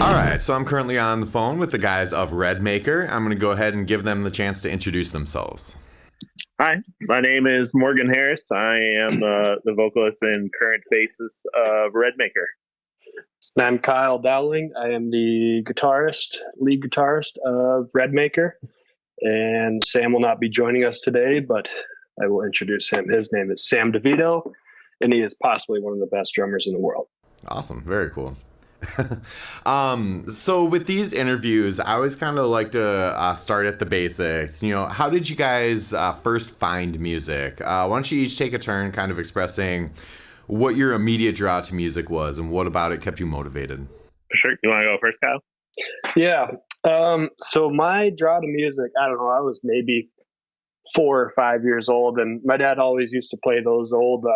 All right, so I'm currently on the phone with the guys of Red Maker. I'm going to go ahead and give them the chance to introduce themselves. Hi, my name is Morgan Harris. I am the vocalist and current bassist of Redmaker. And I'm Kyle Dowling. I am the lead guitarist of Redmaker. And Sam will not be joining us today, but I will introduce him. His name is Sam DeVito, and he is possibly one of the best drummers in the world. Awesome, very cool. So with these interviews, I always kind of like to start at the basics. How did you guys first find music? Why don't you each take a turn kind of expressing what your immediate draw to music was and what about it kept you motivated? Sure. You want to go first, Kyle? Yeah. So my draw to music, I don't know, I was maybe 4 or 5 years old, and my dad always used to play those old,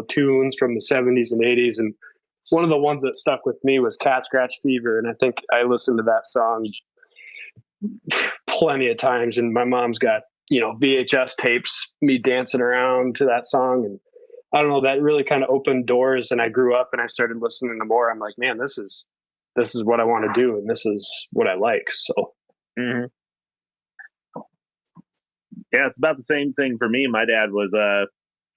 tunes from the 70s and 80s. And one of the ones that stuck with me was Cat Scratch Fever. And I think I listened to that song plenty of times. And my mom's got, VHS tapes, me dancing around to that song. And I don't know, that really kind of opened doors. And I grew up and I started listening to more. I'm like, man, this is what I want to do. And this is what I like. So, mm-hmm. Yeah, it's about the same thing for me. My dad was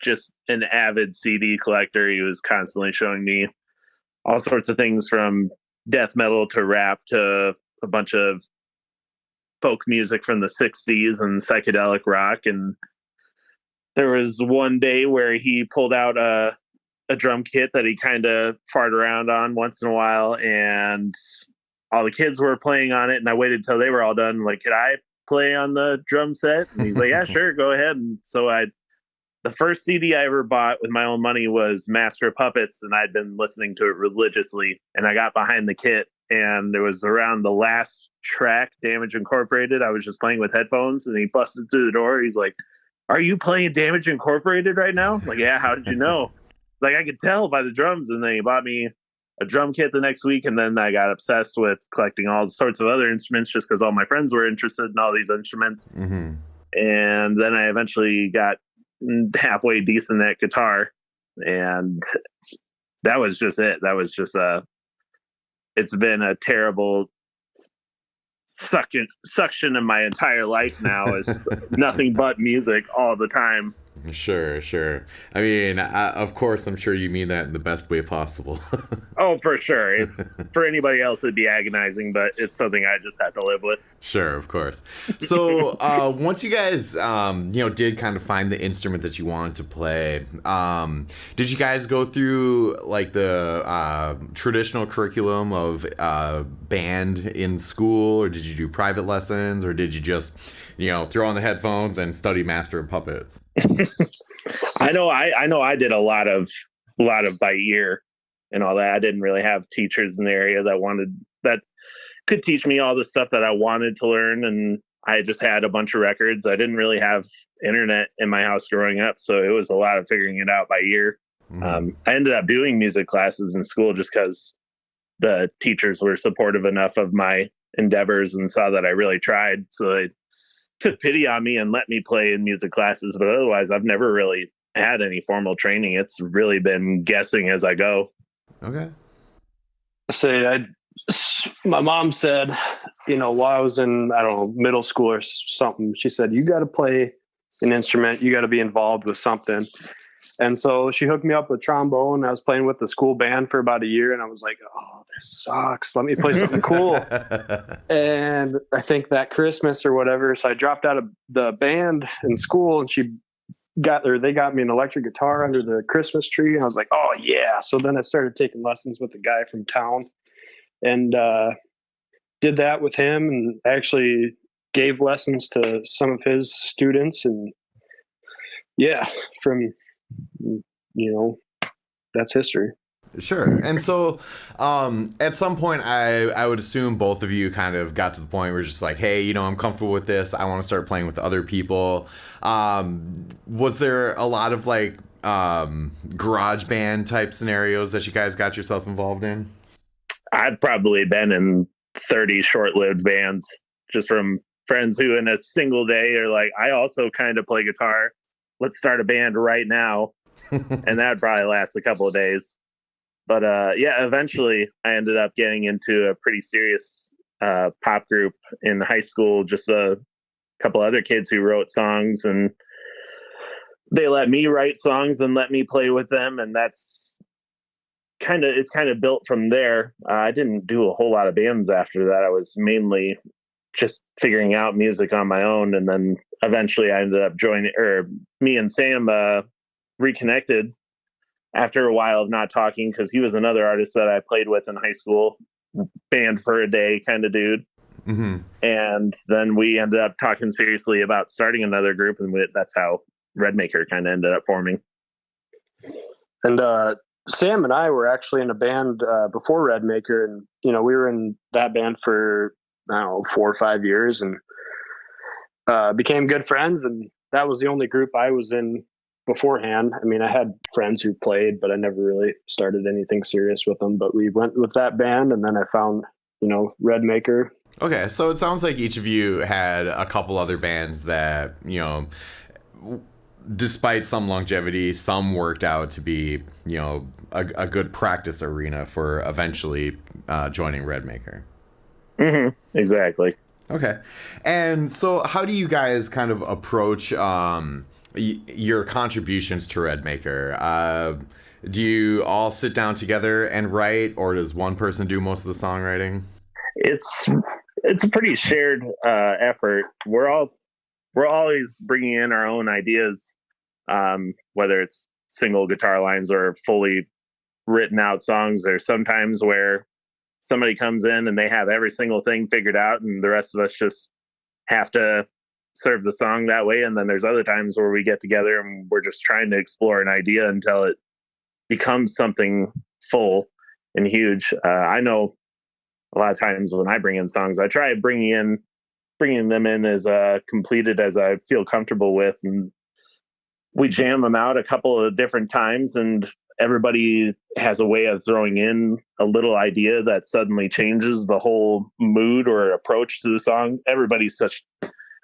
just an avid CD collector. He was constantly showing me all sorts of things from death metal to rap to a bunch of folk music from the 60s and psychedelic rock. And there was one day where he pulled out a drum kit that he kind of farted around on once in a while, and all the kids were playing on it. And I waited till they were all done. Like, could I play on the drum set? And he's like, yeah, sure, go ahead. And so the first CD I ever bought with my own money was Master of Puppets, and I'd been listening to it religiously. And I got behind the kit, and there was around the last track, Damage Incorporated. I was just playing with headphones, and he busted through the door. He's like, "Are you playing Damage Incorporated right now?" I'm like, yeah, how did you know? Like, I could tell by the drums. And then he bought me a drum kit the next week, and then I got obsessed with collecting all sorts of other instruments just because all my friends were interested in all these instruments. Mm-hmm. And then I eventually got halfway decent at guitar, and that was just it. That was just it's been a terrible suction in my entire life now. Is nothing but music all the time. Sure. I mean, of course, I'm sure you mean that in the best way possible. Oh, for sure. It's for anybody else it'd be agonizing, but it's something I just have to live with. Sure, of course. So once you guys, did kind of find the instrument that you wanted to play, did you guys go through like the traditional curriculum of band in school, or did you do private lessons, or did you just, throw on the headphones and study Master of Puppets? I know I did a lot of by ear and all that. I didn't really have teachers in the area that could teach me all the stuff that I wanted to learn, and I just had a bunch of records. I didn't really have internet in my house growing up, so it was a lot of figuring it out by ear. Mm-hmm. I ended up doing music classes in school just because the teachers were supportive enough of my endeavors and saw that I really tried, so they took pity on me and let me play in music classes. But otherwise, I've never really had any formal training. It's really been guessing as I go. Okay. My mom said, while I was in, I don't know, middle school or something, she said, you got to play an instrument. You got to be involved with something. And so she hooked me up with trombone. I was playing with the school band for about a year, and I was like, oh, this sucks. Let me play something cool. And I think that Christmas or whatever, so I dropped out of the band in school, and they got me an electric guitar under the Christmas tree. And I was like, oh yeah. So then I started taking lessons with a guy from town, and did that with him, and actually gave lessons to some of his students. And yeah, from, that's history. Sure. And so at some point, I would assume both of you kind of got to the point where just like, hey, I'm comfortable with this. I want to start playing with other people. Was there a lot of like garage band type scenarios that you guys got yourself involved in? I've probably been in 30 short-lived bands just from friends who in a single day are like, I also kind of play guitar. Let's start a band right now. And that would probably last a couple of days. But yeah, eventually I ended up getting into a pretty serious pop group in high school. Just a couple other kids who wrote songs, and they let me write songs and let me play with them, and it's kind of built from there. I didn't do a whole lot of bands after that. I was mainly just figuring out music on my own, and then eventually I ended up joining, or me and Sam reconnected after a while of not talking, because he was another artist that I played with in high school, band for a day kind of dude. Mm-hmm. And then we ended up talking seriously about starting another group, and that's how Redmaker kind of ended up forming. And Sam and I were actually in a band before Redmaker, and we were in that band for, I don't know, 4 or 5 years, and became good friends. And that was the only group I was in beforehand. I mean, I had friends who played, but I never really started anything serious with them. But we went with that band, and then I found, Redmaker. Okay, so it sounds like each of you had a couple other bands that, despite some longevity, some worked out to be, a good practice arena for eventually joining Redmaker. Mm-hmm. Exactly. Okay. And so how do you guys kind of approach your contributions to Redmaker? Do you all sit down together and write, or does one person do most of the songwriting? It's a pretty shared effort. We're always bringing in our own ideas, whether it's single guitar lines or fully written out songs. There's sometimes where somebody comes in and they have every single thing figured out, and the rest of us just have to serve the song that way. And then there's other times where we get together and we're just trying to explore an idea until it becomes something full and huge. I know a lot of times when I bring in songs, I try bringing them in as completed as I feel comfortable with, and we jam them out a couple of different times, and everybody has a way of throwing in a little idea that suddenly changes the whole mood or approach to the song.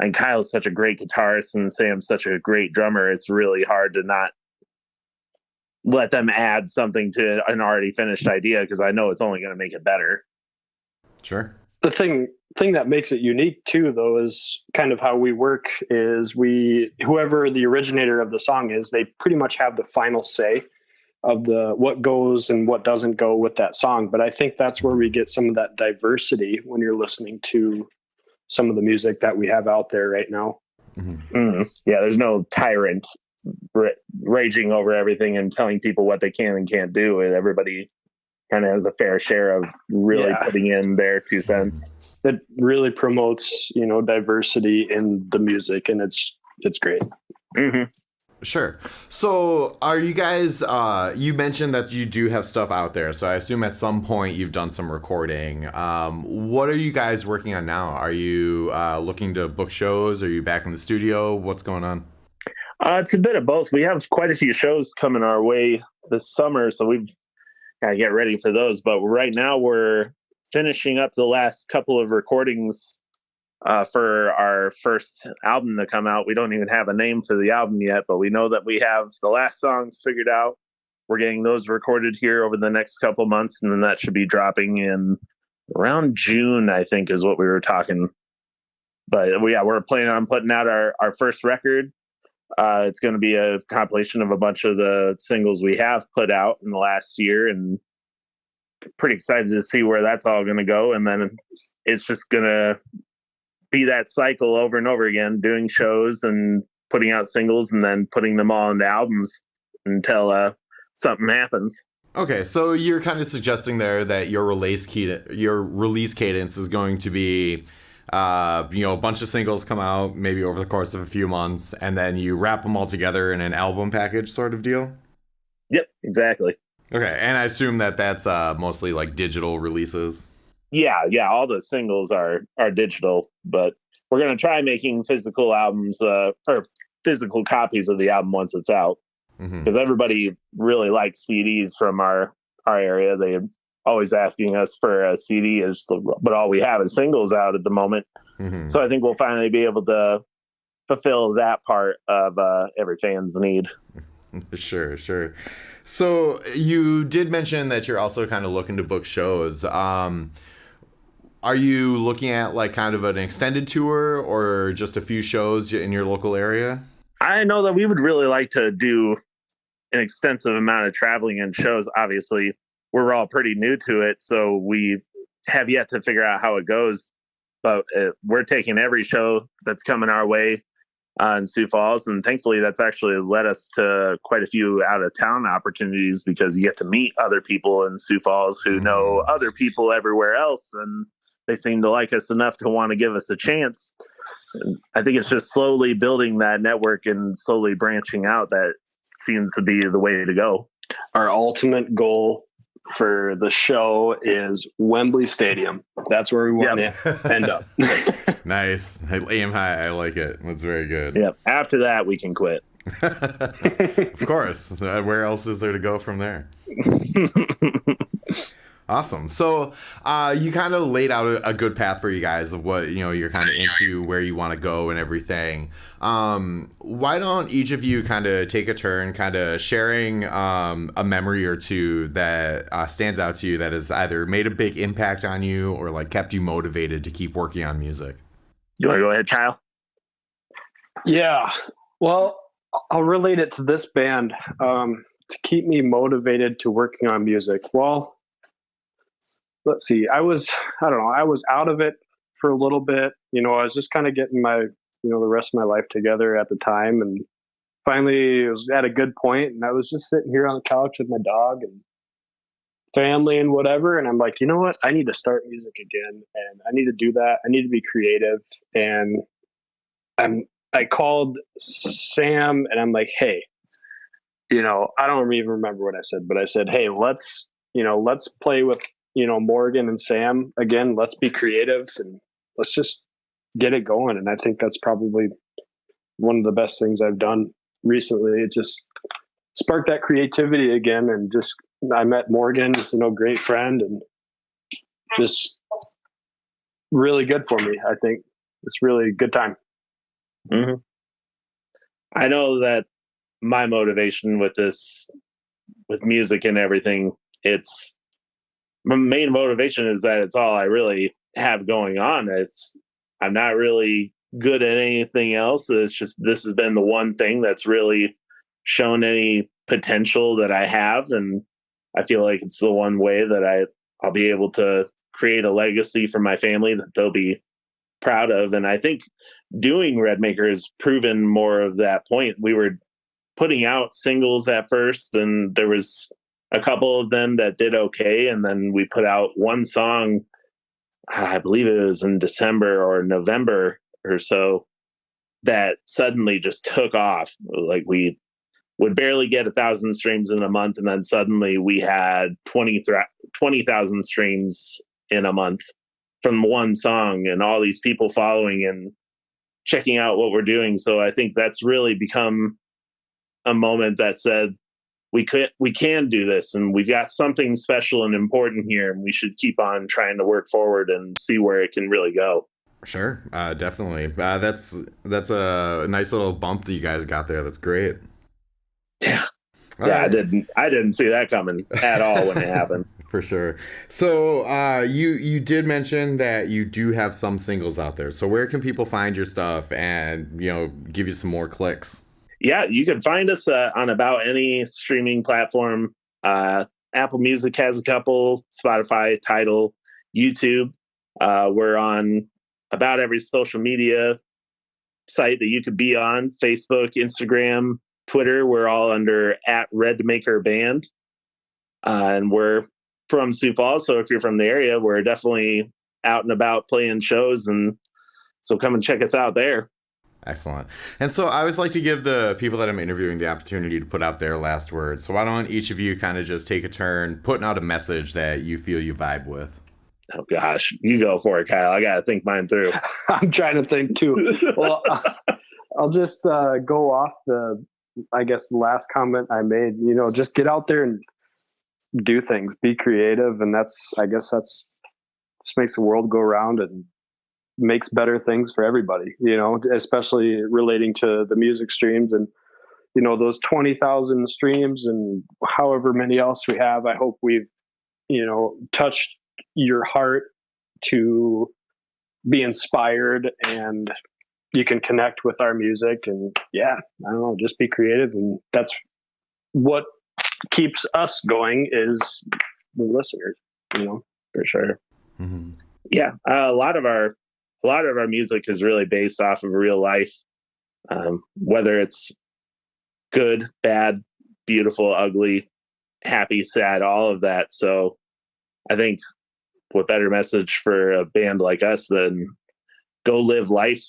And Kyle's such a great guitarist, and Sam's such a great drummer. It's really hard to not let them add something to an already finished idea, because I know it's only going to make it better. Sure. The thing that makes it unique too, though, is kind of how we work. Is whoever the originator of the song is, they pretty much have the final say of what goes and what doesn't go with that song. But I think that's where we get some of that diversity when you're listening to some of the music that we have out there right now. Mm-hmm. Mm-hmm. Yeah, there's no tyrant raging over everything and telling people what they can and can't do. Everybody kind of has a fair share of really putting in their 2 cents. It really promotes, diversity in the music, and it's great. Mm-hmm. Sure. So are you guys, you mentioned that you do have stuff out there, so I assume at some point you've done some recording. What are you guys working on now? Are you looking to book shows? Are you back in the studio? What's going on? It's a bit of both. We have quite a few shows coming our way this summer, so we've got to get ready for those. But right now we're finishing up the last couple of recordings for our first album to come out. We don't even have a name for the album yet, but we know that we have the last songs figured out. We're getting those recorded here over the next couple months, and then that should be dropping in around June, I think, is what we were talking. But we're planning on putting out our first record. It's going to be a compilation of a bunch of the singles we have put out in the last year, and pretty excited to see where that's all going to go. And then it's just going to be that cycle over and over again, doing shows and putting out singles and then putting them all into albums until something happens. Okay, so you're kind of suggesting there that your release cadence is going to be, a bunch of singles come out maybe over the course of a few months, and then you wrap them all together in an album package sort of deal? Yep, exactly. Okay, and I assume that that's mostly like digital releases? Yeah, all the singles are digital, but we're going to try making physical albums or physical copies of the album once it's out, because everybody really likes CDs from our area. They're always asking us for a CD, but all we have is singles out at the moment. So I think we'll finally be able to fulfill that part of every fan's need. Sure, sure. So you did mention that you're also kind of looking to book shows. Are you looking at like kind of an extended tour or just a few shows in your local area? I know that we would really like to do an extensive amount of traveling and shows. Obviously, we're all pretty new to it, so we have yet to figure out how it goes. But we're taking every show that's coming our way in Sioux Falls, and thankfully, that's actually led us to quite a few out of town opportunities because you get to meet other people in Sioux Falls who know other people everywhere else, and they seem to like us enough to want to give us a chance. And I think it's just slowly building that network and slowly branching out that seems to be the way to go. Our ultimate goal for the show is Wembley Stadium. That's where we want to end up. Nice. Aim high. I like it. That's very good. Yep. After that, we can quit. Of course. Where else is there to go from there? Awesome. So you kind of laid out a good path for you guys of what, you're kind of into, where you want to go and everything. Why don't each of you kind of take a turn kind of sharing a memory or two that stands out to you that has either made a big impact on you or like kept you motivated to keep working on music? You want to go ahead, Kyle? Yeah. Well, I'll relate it to this band to keep me motivated to working on music. Well, let's see. I was out of it for a little bit. I was just kind of getting my, the rest of my life together at the time. And finally it was at a good point. And I was just sitting here on the couch with my dog and family and whatever. And I'm like, you know what? I need to start music again. And I need to do that. I need to be creative. And I called Sam and I'm like, hey, I don't even remember what I said, but I said, hey, let's play with, Morgan and Sam again. Let's be creative and let's just get it going. And I think that's probably one of the best things I've done recently. It just sparked that creativity again. And just, I met Morgan, great friend, and just really good for me. I think it's really a good time. Mm-hmm. I know that my motivation with music and everything, my main motivation is that it's all I really have going on. I'm not really good at anything else. It's just, this has been the one thing that's really shown any potential that I have. And I feel like it's the one way that I'll be able to create a legacy for my family that they'll be proud of. And I think doing Redmaker has proven more of that point. We were putting out singles at first, and there was a couple of them that did okay. And then we put out one song, I believe it was in December or November or so, that suddenly just took off. Like we would barely get 1,000 streams in a month. And then suddenly we had 20,000 streams in a month from one song, and all these people following and checking out what we're doing. So I think that's really become a moment that said, we can do this, and we've got something special and important here, and we should keep on trying to work forward and see where it can really go. Sure. Definitely. That's a nice little bump that you guys got there. That's great. Yeah. All yeah, right. I didn't see that coming at all when it happened. For sure. So you did mention that you do have some singles out there. So where can people find your stuff and, give you some more clicks? Yeah, you can find us on about any streaming platform. Apple Music has a couple, Spotify, Tidal, YouTube. We're on about every social media site that you could be on: Facebook, Instagram, Twitter. We're all under @RedmakerBand. And we're from Sioux Falls, so if you're from the area, we're definitely out and about playing shows, and so come and check us out there. Excellent. And so I always like to give the people that I'm interviewing the opportunity to put out their last words. So why don't each of you kind of just take a turn putting out a message that you feel you vibe with? Oh gosh, you go for it, Kyle. I got to think mine through. I'm trying to think too. Well, I'll just go off the last comment I made. Just get out there and do things, be creative, and that's just makes the world go round and makes better things for everybody, especially relating to the music streams. And those 20,000 streams and however many else we have, I hope we've, touched your heart to be inspired and you can connect with our music. And yeah, I don't know, just be creative. And that's what keeps us going is the listeners, For sure. Mm-hmm. Yeah. A lot of our music is really based off of real life. Whether it's good, bad, beautiful, ugly, happy, sad, all of that. So I think what better message for a band like us than go live life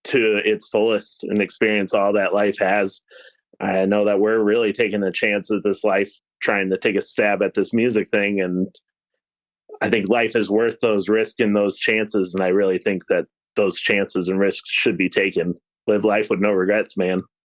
to its fullest and experience all that life has. I know that we're really taking a chance at this life, trying to take a stab at this music thing. And I think life is worth those risks and those chances. And I really think that those chances and risks should be taken. Live life with no regrets, man.